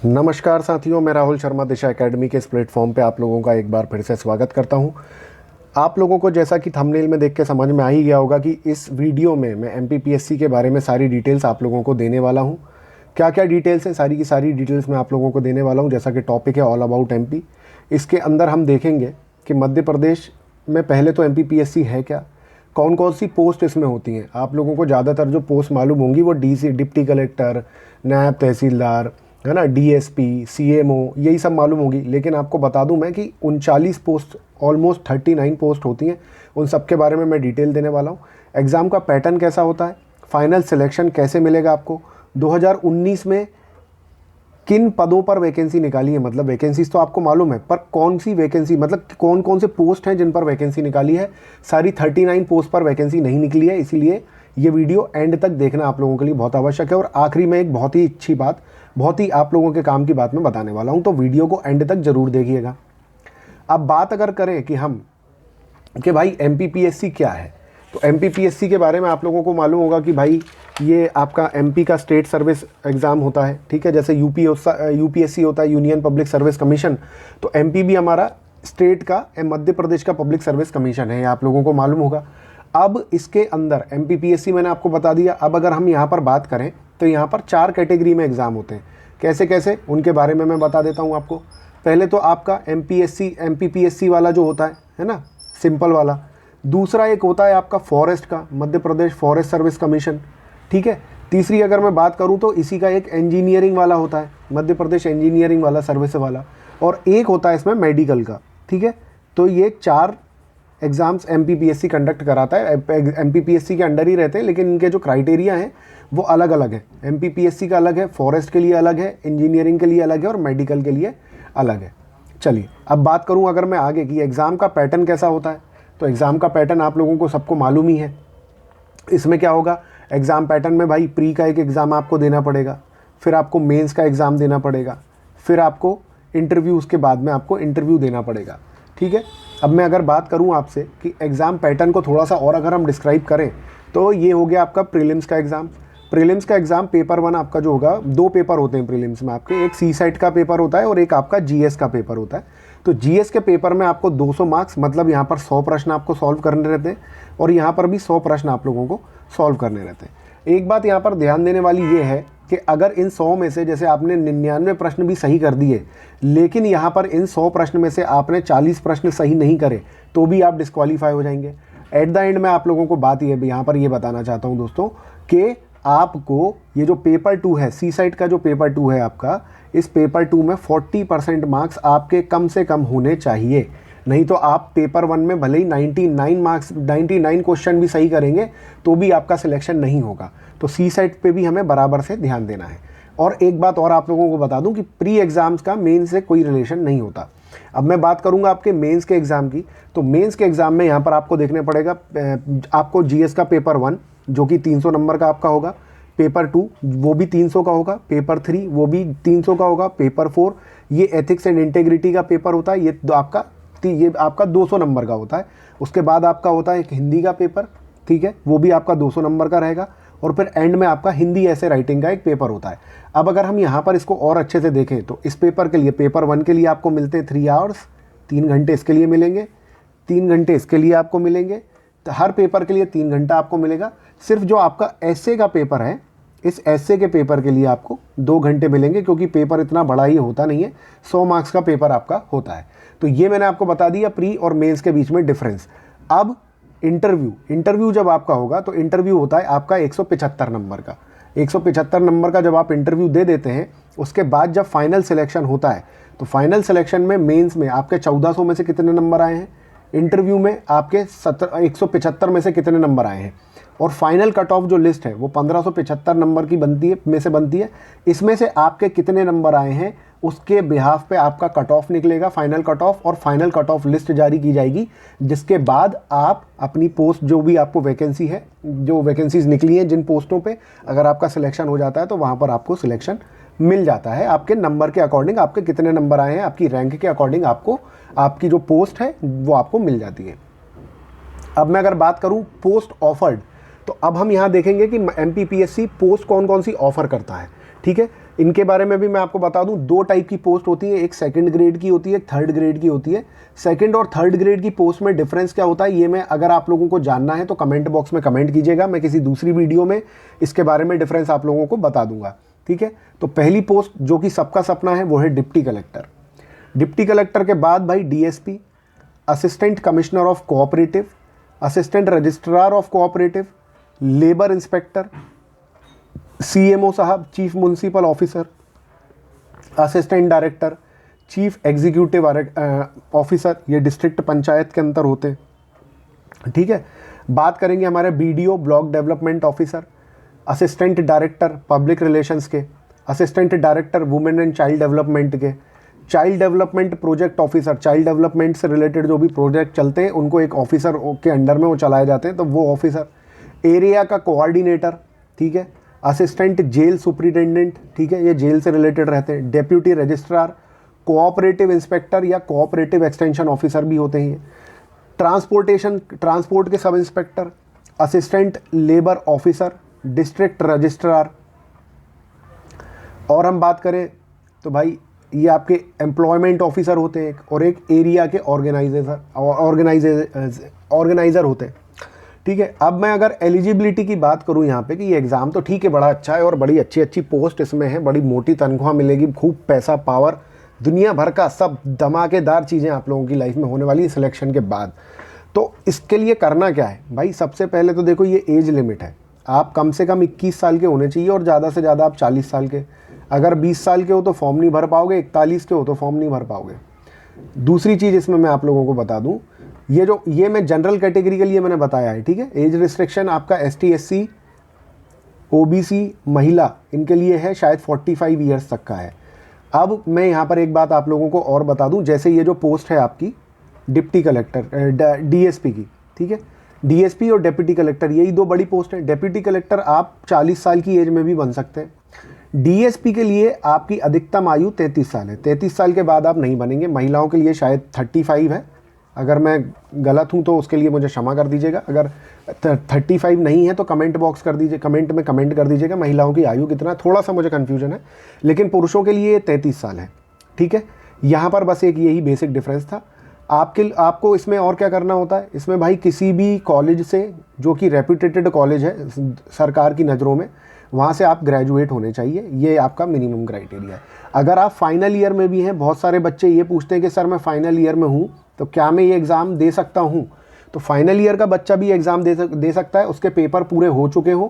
नमस्कार साथियों, मैं राहुल शर्मा दिशा एकेडमी के इस प्लेटफॉर्म पे आप लोगों का एक बार फिर से स्वागत करता हूं। आप लोगों को जैसा कि थंबनेल में देख के समझ में आ ही गया होगा कि इस वीडियो में मैं एमपीपीएससी के बारे में सारी डिटेल्स आप लोगों को देने वाला हूं। क्या क्या डिटेल्स हैं, सारी की सारी डिटेल्स मैं आप लोगों को देने वाला हूँ। जैसा कि टॉपिक है ऑल अबाउट एमपी, इसके अंदर हम देखेंगे कि मध्य प्रदेश में पहले तो एमपीपीएससी है क्या, कौन कौन सी पोस्ट इसमें होती हैं। आप लोगों को ज़्यादातर जो पोस्ट मालूम होंगी वो डिप्टी कलेक्टर, नायब तहसीलदार, है ना, डीएसपी, सीएमओ, यही सब मालूम होगी। लेकिन आपको बता दूं मैं कि 39 पोस्ट, ऑलमोस्ट 39 पोस्ट होती हैं। उन सब के बारे में मैं डिटेल देने वाला हूं। एग्ज़ाम का पैटर्न कैसा होता है, फाइनल सिलेक्शन कैसे मिलेगा आपको, 2019 में किन पदों पर वैकेंसी निकाली है, मतलब वैकेंसीज तो आपको मालूम है, पर कौन सी वैकेंसी, मतलब कौन कौन से पोस्ट हैं जिन पर वैकेंसी निकाली है। सारी 39 पोस्ट पर वैकेंसी नहीं निकली है, इसलिए ये वीडियो एंड तक देखना आप लोगों के लिए बहुत आवश्यक है। और आखिरी में एक बहुत ही अच्छी बात, बहुत ही आप लोगों के काम की बात मैं बताने वाला हूँ, तो वीडियो को एंड तक ज़रूर देखिएगा। अब बात अगर करें कि भाई एमपीपीएससी क्या है, तो एमपीपीएससी के बारे में आप लोगों को मालूम होगा कि भाई ये आपका एमपी का स्टेट सर्विस एग्ज़ाम होता है, ठीक है। जैसे यूपीएससी होता है, यूनियन पब्लिक सर्विस कमीशन, तो एमपी भी हमारा स्टेट का, मध्य प्रदेश का पब्लिक सर्विस कमीशन है, ये आप लोगों को मालूम होगा। अब इसके अंदर एमपीपीएससी मैंने आपको बता दिया। अब अगर हम यहाँ पर बात करें तो यहाँ पर 4 कैटेगरी में एग्ज़ाम होते हैं। कैसे कैसे, उनके बारे में मैं बता देता हूँ आपको। पहले तो आपका एमपीपीएससी वाला जो होता है ना, सिंपल वाला। दूसरा एक होता है आपका फॉरेस्ट का, Madhya Pradesh forest service commission, ठीक है। तीसरी अगर मैं बात करूं तो इसी का एक इंजीनियरिंग वाला होता है, मध्य प्रदेश इंजीनियरिंग वाला, सर्विस वाला। और एक होता है इसमें मेडिकल का, ठीक है। तो ये 4 एग्ज़ाम्स एमपीपीएससी कंडक्ट कराता है, एमपीपीएससी के अंडर ही रहते हैं, लेकिन इनके जो क्राइटेरिया हैं वो अलग अलग है। एमपीपीएससी का अलग है, फॉरेस्ट के लिए अलग है, इंजीनियरिंग के लिए अलग है और मेडिकल के लिए अलग है। चलिए अब बात करूं अगर मैं आगे की एग्ज़ाम का पैटर्न कैसा होता है, तो एग्ज़ाम का पैटर्न आप लोगों को सबको मालूम ही है। इसमें क्या होगा, एग्ज़ाम पैटर्न में भाई प्री का एक एग्ज़ाम आपको देना पड़ेगा, फिर आपको मेंस का एग्ज़ाम देना पड़ेगा, फिर आपको इंटरव्यू, उसके बाद में आपको इंटरव्यू देना पड़ेगा, ठीक है। अब मैं अगर बात करूं आपसे कि एग्ज़ाम पैटर्न को थोड़ा सा और अगर हम डिस्क्राइब करें तो ये हो गया आपका प्रीलिम्स का एग्ज़ाम। प्रीलिम्स का एग्ज़ाम पेपर 1 आपका जो होगा, 2 पेपर होते हैं प्रीलिम्स में आपके, एक सी सेट का पेपर होता है और एक आपका जीएस का पेपर होता है। तो जीएस के पेपर में आपको 200 मार्क्स, मतलब यहाँ पर 100 प्रश्न आपको सॉल्व करने रहते हैं और यहाँ पर भी 100 प्रश्न आप लोगों को सॉल्व करने रहते हैं। एक बात यहाँ पर ध्यान देने वाली ये है कि अगर इन 100 में से जैसे आपने 99 प्रश्न भी सही कर दिए, लेकिन यहाँ पर इन 100 प्रश्न में से आपने 40 प्रश्न सही नहीं करे, तो भी आप डिस्क्वालीफाई हो जाएंगे। एट द एंड में आप लोगों को बात ये यहाँ पर ये बताना चाहता हूँ दोस्तों कि आपको ये जो पेपर 2 है, सी साइट का जो पेपर 2 है आपका, इस पेपर 2 में 40% मार्क्स आपके कम से कम होने चाहिए। नहीं तो आप पेपर 1 में भले ही 99 मार्क्स, 99 क्वेश्चन भी सही करेंगे तो भी आपका सिलेक्शन नहीं होगा। तो सी साइट पे भी हमें बराबर से ध्यान देना है। और एक बात और आप लोगों को बता दूं कि प्री एग्ज़ाम्स का मेंस से कोई रिलेशन नहीं होता। अब मैं बात करूंगा आपके मेंस के एग्ज़ाम की, तो मेंस के एग्ज़ाम में यहाँ पर आपको देखने पड़ेगा, आपको जीएस का पेपर 1 जो कि 300 नंबर का आपका होगा, पेपर 2 वो भी 300 का होगा, पेपर 3 वो भी 300 का होगा, पेपर 4 ये एथिक्स एंड इंटेग्रिटी का पेपर होता है, ये आपका 200 नंबर का होता है। उसके बाद आपका होता है एक हिंदी का पेपर, ठीक है, वो भी आपका 200 नंबर का रहेगा। और फिर एंड में आपका हिंदी ऐसे राइटिंग का एक पेपर होता है। अब अगर हम यहाँ पर इसको और अच्छे से देखें तो इस पेपर के लिए, पेपर 1 के लिए आपको मिलते हैं 3 आवर्स, 3 घंटे इसके लिए मिलेंगे, 3 घंटे इसके लिए आपको मिलेंगे। तो हर पेपर के लिए 3 घंटा आपको मिलेगा। सिर्फ जो आपका एस्से का पेपर है, इस एस्से के पेपर के लिए आपको 2 घंटे मिलेंगे, क्योंकि पेपर इतना बड़ा ही होता नहीं है, 100 मार्क्स का पेपर आपका होता है। तो ये मैंने आपको बता दिया प्री और मेंस के बीच में डिफरेंस। अब इंटरव्यू जब आपका होगा तो इंटरव्यू होता है आपका 175 नंबर का। 175 नंबर का जब आप इंटरव्यू दे देते हैं, उसके बाद जब फाइनल सिलेक्शन होता है, तो फाइनल सिलेक्शन में मेंस में आपके 1400 में से कितने नंबर आए हैं, इंटरव्यू में आपके 175 में से कितने नंबर आए हैं, और फाइनल कट ऑफ जो लिस्ट है वो 1575 नंबर की बनती है। इसमें से आपके कितने नंबर आए हैं उसके बिहाफ पे आपका कट ऑफ निकलेगा, फाइनल कट ऑफ, और फाइनल कट ऑफ लिस्ट जारी की जाएगी, जिसके बाद आप अपनी पोस्ट, जो भी आपको वैकेंसी है, जो वैकेंसीज निकली हैं जिन पोस्टों पे, अगर आपका सिलेक्शन हो जाता है तो वहाँ पर आपको सिलेक्शन मिल जाता है। आपके नंबर के अकॉर्डिंग, आपके कितने नंबर आए हैं, आपकी रैंक के अकॉर्डिंग आपको आपकी जो पोस्ट है वो आपको मिल जाती है। अब मैं अगर बात करूँ पोस्ट ऑफर्ड, तो अब हम यहाँ देखेंगे कि एमपीपीएससी पोस्ट कौन कौन सी ऑफ़र करता है, ठीक है। इनके बारे में भी मैं आपको बता दूं, 2 टाइप की पोस्ट होती है, एक सेकंड ग्रेड की होती है, एक थर्ड ग्रेड की होती है। सेकंड और थर्ड ग्रेड की पोस्ट में डिफरेंस क्या होता है, ये मैं अगर आप लोगों को जानना है तो कमेंट बॉक्स में कमेंट कीजिएगा, मैं किसी दूसरी वीडियो में इसके बारे में डिफरेंस आप लोगों को बता दूंगा, ठीक है। तो पहली पोस्ट जो कि सबका सपना है वो है डिप्टी कलेक्टर। डिप्टी कलेक्टर के बाद भाई DSP, assistant commissioner of cooperative, assistant registrar of cooperative, labour inspector, CMO साहब, chief municipal officer, assistant director, chief executive officer, ये डिस्ट्रिक्ट पंचायत के अंदर होते हैं, ठीक है। बात करेंगे हमारे BDO, block development officer, assistant director public relations के, assistant director women and child development के, child development project officer, child development से रिलेटेड जो भी प्रोजेक्ट चलते हैं उनको एक ऑफिसर के अंडर में वो चलाए जाते हैं, तो वो ऑफिसर, एरिया का कोऑर्डिनेटर, ठीक है, असिस्टेंट जेल सुपरिटेंडेंट, ठीक है, ये जेल से रिलेटेड रहते हैं, डेप्यूटी रजिस्ट्रार, कोऑपरेटिव इंस्पेक्टर या कोऑपरेटिव एक्सटेंशन ऑफिसर भी होते हैं, ट्रांसपोर्ट के sub inspector, assistant labour officer, district registrar. और हम बात करें तो भाई ये आपके एम्प्लॉयमेंट ऑफिसर होते हैं और एक एरिया के ऑर्गेनाइजर होते हैं, ठीक है। अब मैं अगर एलिजिबिलिटी की बात करूं यहाँ पे कि ये एग्ज़ाम तो ठीक है बड़ा अच्छा है और बड़ी अच्छी अच्छी पोस्ट इसमें है, बड़ी मोटी तनख्वाह मिलेगी, खूब पैसा, पावर, दुनिया भर का सब धमाकेदार चीज़ें आप लोगों की लाइफ में होने वाली है सिलेक्शन के बाद। तो इसके लिए करना क्या है भाई, सबसे पहले तो देखो ये एज लिमिट है, आप कम से कम 21 साल के होने चाहिए और ज़्यादा से ज़्यादा आप 40 साल के। अगर 20 साल के हो तो फॉर्म नहीं भर पाओगे, 41 के हो तो फॉर्म नहीं भर पाओगे। दूसरी चीज़ इसमें मैं आप लोगों को बता दूं, ये मैं जनरल कैटेगरी के लिए मैंने बताया है, ठीक है। एज रिस्ट्रिक्शन आपका ST SC OBC महिला इनके लिए है, शायद 45 ईयर्स तक का है। अब मैं यहाँ पर एक बात आप लोगों को और बता दूं, जैसे ये जो पोस्ट है आपकी डिप्टी कलेक्टर DSP की, ठीक है, DSP और डिप्टी कलेक्टर यही 2 बड़ी पोस्ट है। डिप्टी कलेक्टर आप 40 साल की एज में भी बन सकते हैं। DSP के लिए आपकी अधिकतम आयु 33 साल है, 33 साल के बाद आप नहीं बनेंगे। महिलाओं के लिए शायद 35 है, अगर मैं गलत हूं तो उसके लिए मुझे क्षमा कर दीजिएगा। अगर 35 नहीं है तो कमेंट बॉक्स कर दीजिए, कमेंट में कमेंट कर दीजिएगा महिलाओं की आयु कितना, थोड़ा सा मुझे कन्फ्यूजन है, लेकिन पुरुषों के लिए 33 साल है, ठीक है। यहाँ पर बस एक यही बेसिक डिफरेंस था। आपको इसमें और क्या करना होता है, इसमें भाई किसी भी कॉलेज से जो कि रेप्यूटेटेड कॉलेज है सरकार की नज़रों में, वहाँ से आप ग्रेजुएट होने चाहिए, ये आपका मिनिमम क्राइटेरिया है। अगर आप फाइनल ईयर में भी हैं, बहुत सारे बच्चे ये पूछते हैं कि सर मैं फाइनल ईयर में हूँ तो क्या मैं ये एग्ज़ाम दे सकता हूँ, तो फाइनल ईयर का बच्चा भी एग्ज़ाम दे सकता है, उसके पेपर पूरे हो चुके हों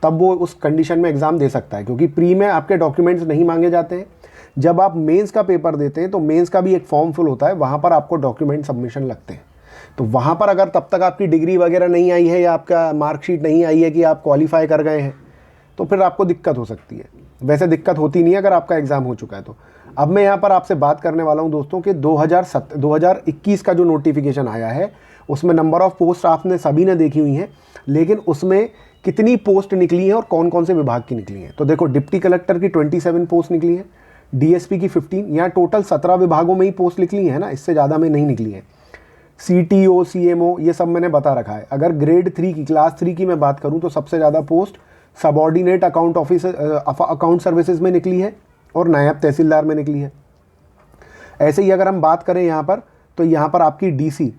तब वो उस कंडीशन में एग्ज़ाम दे सकता है, क्योंकि प्री में आपके डॉक्यूमेंट्स नहीं मांगे जाते हैं। जब आप मेंस का पेपर देते हैं तो मेंस का भी एक फॉर्म फिल होता है, वहाँ पर आपको डॉक्यूमेंट सबमिशन लगते हैं। तो वहाँ पर अगर तब तक आपकी डिग्री वगैरह नहीं आई है या आपका मार्कशीट नहीं आई है कि आप क्वालिफाई कर गए हैं, तो फिर आपको दिक्कत हो सकती है। वैसे दिक्कत होती नहीं है अगर आपका एग्ज़ाम हो चुका है तो। अब मैं यहाँ पर आपसे बात करने वाला हूँ दोस्तों कि 2021 का जो नोटिफिकेशन आया है उसमें नंबर ऑफ़ पोस्ट आपने सभी ने देखी हुई हैं, लेकिन उसमें कितनी पोस्ट निकली हैं और कौन कौन से विभाग की निकली हैं। तो देखो डिप्टी कलेक्टर की 27 पोस्ट निकली हैं, DSP की 15, यहाँ टोटल 17 विभागों में ही पोस्ट निकली है ना, इससे ज़्यादा में नहीं निकली है। CTO CMO ये सब मैंने बता रखा है। अगर ग्रेड 3 की, क्लास 3 की मैं बात करूँ तो सबसे ज़्यादा पोस्ट सबऑर्डिनेट अकाउंट सर्विसेज में निकली है और नायब तहसीलदार में निकली है। ऐसे ही अगर हम बात करें यहाँ पर, तो यहाँ पर आपकी DC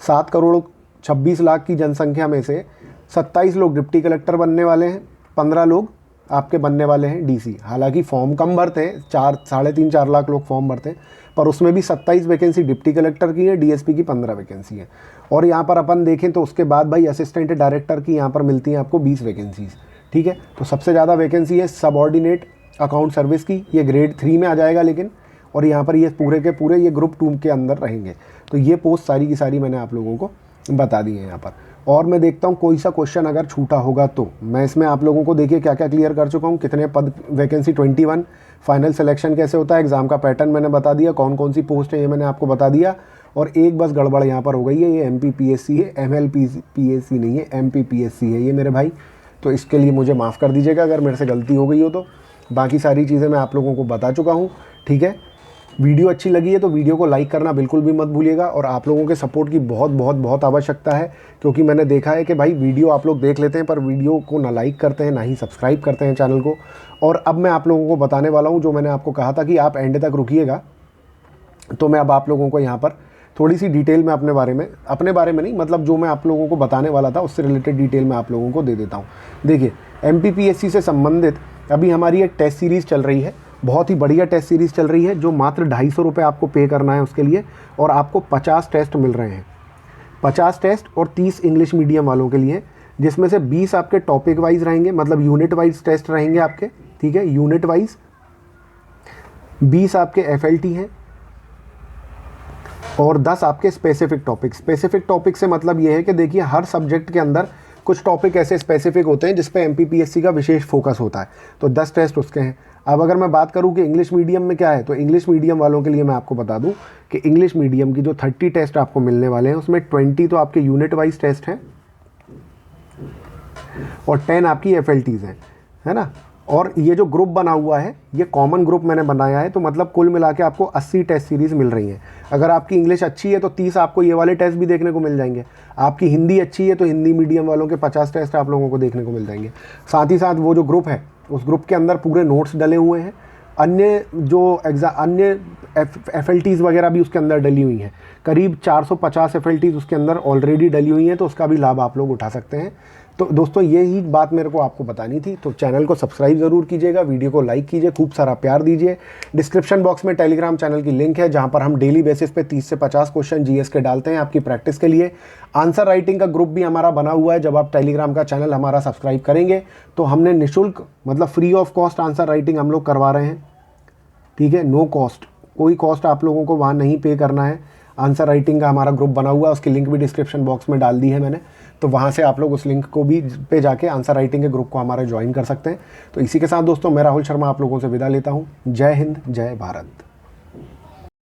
7 करोड़ 26 लाख की जनसंख्या में से 27 लोग डिप्टी कलेक्टर बनने वाले हैं, 15 लोग आपके बनने वाले हैं DC। हालांकि फॉर्म कम भरते हैं, 3.5-4 लाख लोग फॉर्म भरते हैं, पर उसमें भी 27 वैकेंसी डिप्टी कलेक्टर की है, DSP की 15 वैकेंसी है। और यहाँ पर अपन देखें तो उसके बाद भाई असिस्टेंट डायरेक्टर की यहाँ पर मिलती हैं आपको 20 वैकेंसीज, ठीक है। तो सबसे ज़्यादा वैकेंसी है सबऑर्डिनेट अकाउंट सर्विस की, ये ग्रेड 3 में आ जाएगा लेकिन, और यहाँ पर ये पूरे के पूरे ये ग्रुप 2 के अंदर रहेंगे। तो ये पोस्ट सारी की सारी मैंने आप लोगों को बता दी है यहाँ पर। और मैं देखता हूँ कोई सा क्वेश्चन अगर छूटा होगा तो मैं इसमें आप लोगों को देखिए क्या क्या क्लियर कर चुका हूँ। कितने पद, वैकेंसी 21, फाइनल सिलेक्शन कैसे होता है, एग्ज़ाम का पैटर्न मैंने बता दिया, कौन कौन सी पोस्ट है ये मैंने आपको बता दिया। और एक बस गड़बड़ यहाँ पर हो गई है, ये MPPSC है, MLPSC नहीं है, MPPSC है ये मेरे भाई। तो इसके लिए मुझे माफ़ कर दीजिएगा अगर मेरे से गलती हो गई हो तो। बाकी सारी चीज़ें मैं आप लोगों को बता चुका हूँ, ठीक है। वीडियो अच्छी लगी है तो वीडियो को लाइक करना बिल्कुल भी मत भूलिएगा, और आप लोगों के सपोर्ट की बहुत बहुत बहुत आवश्यकता है, क्योंकि मैंने देखा है कि भाई वीडियो आप लोग देख लेते हैं पर वीडियो को ना लाइक करते हैं ना ही सब्सक्राइब करते हैं चैनल को। और अब मैं आप लोगों को बताने वाला हूँ, जो मैंने आपको कहा था कि आप एंड तक रुकिएगा, तो मैं अब आप लोगों को यहाँ पर थोड़ी सी डिटेल में अपने बारे में नहीं, मतलब जो मैं आप लोगों को बताने वाला था उससे रिलेटेड डिटेल मैं आप लोगों को दे देता हूँ। देखिए, MPPSC से संबंधित अभी हमारी एक टेस्ट सीरीज़ चल रही है, बहुत ही बढ़िया टेस्ट सीरीज़ चल रही है, जो मात्र 250 रुपये आपको पे करना है उसके लिए, और आपको 50 टेस्ट मिल रहे हैं, 50 टेस्ट और 30 इंग्लिश मीडियम वालों के लिए, जिसमें से 20 आपके टॉपिक वाइज रहेंगे, मतलब यूनिट वाइज टेस्ट रहेंगे आपके, ठीक है, यूनिट वाइज। 20 आपके FLT हैं और 10 आपके स्पेसिफिक टॉपिक से मतलब ये है कि देखिए, हर सब्जेक्ट के अंदर कुछ टॉपिक ऐसे स्पेसिफिक होते हैं जिस पे MPPSC का विशेष फोकस होता है, तो 10 टेस्ट उसके हैं। अब अगर मैं बात करूं कि इंग्लिश मीडियम में क्या है, तो इंग्लिश मीडियम वालों के लिए मैं आपको बता दूं कि इंग्लिश मीडियम की जो 30 टेस्ट आपको मिलने वाले हैं, उसमें 20 तो आपके यूनिट वाइज टेस्ट हैं और 10 आपकी FLTs हैं, है ना। और ये जो ग्रुप बना हुआ है, ये कॉमन ग्रुप मैंने बनाया है, तो मतलब कुल मिला के आपको 80 टेस्ट सीरीज़ मिल रही हैं। अगर आपकी इंग्लिश अच्छी है तो 30 आपको ये वाले टेस्ट भी देखने को मिल जाएंगे। आपकी हिंदी अच्छी है तो हिंदी मीडियम वालों के 50 टेस्ट आप लोगों को देखने को मिल जाएंगे। साथ ही साथ वो जो ग्रुप है, उस ग्रुप के अंदर पूरे नोट्स डले हुए हैं, अन्य FLTs वगैरह भी उसके अंदर डली हुई हैं। करीब 450 FLTs उसके अंदर ऑलरेडी डली हुई हैं, तो उसका भी लाभ आप लोग उठा सकते हैं। तो दोस्तों, यही बात मेरे को आपको बतानी थी। तो चैनल को सब्सक्राइब ज़रूर कीजिएगा, वीडियो को लाइक कीजिए, खूब सारा प्यार दीजिए। डिस्क्रिप्शन बॉक्स में टेलीग्राम चैनल की लिंक है, जहां पर हम डेली बेसिस पे 30 से 50 क्वेश्चन GS के डालते हैं आपकी प्रैक्टिस के लिए। आंसर राइटिंग का ग्रुप भी हमारा बना हुआ है। जब आप टेलीग्राम का चैनल हमारा सब्सक्राइब करेंगे तो हमने निःशुल्क, मतलब free of cost answer writing हम लोग करवा रहे हैं, ठीक है, नो कॉस्ट, कोई कॉस्ट आप लोगों को वहाँ नहीं पे करना है। आंसर राइटिंग का हमारा ग्रुप बना हुआ है, उसकी लिंक भी डिस्क्रिप्शन बॉक्स में डाल दी है मैंने, तो वहाँ से आप लोग उस लिंक को भी पे जाके आंसर राइटिंग के ग्रुप को हमारा ज्वाइन कर सकते हैं। तो इसी के साथ दोस्तों, मैं राहुल शर्मा आप लोगों से विदा लेता हूँ। जय हिंद, जय भारत।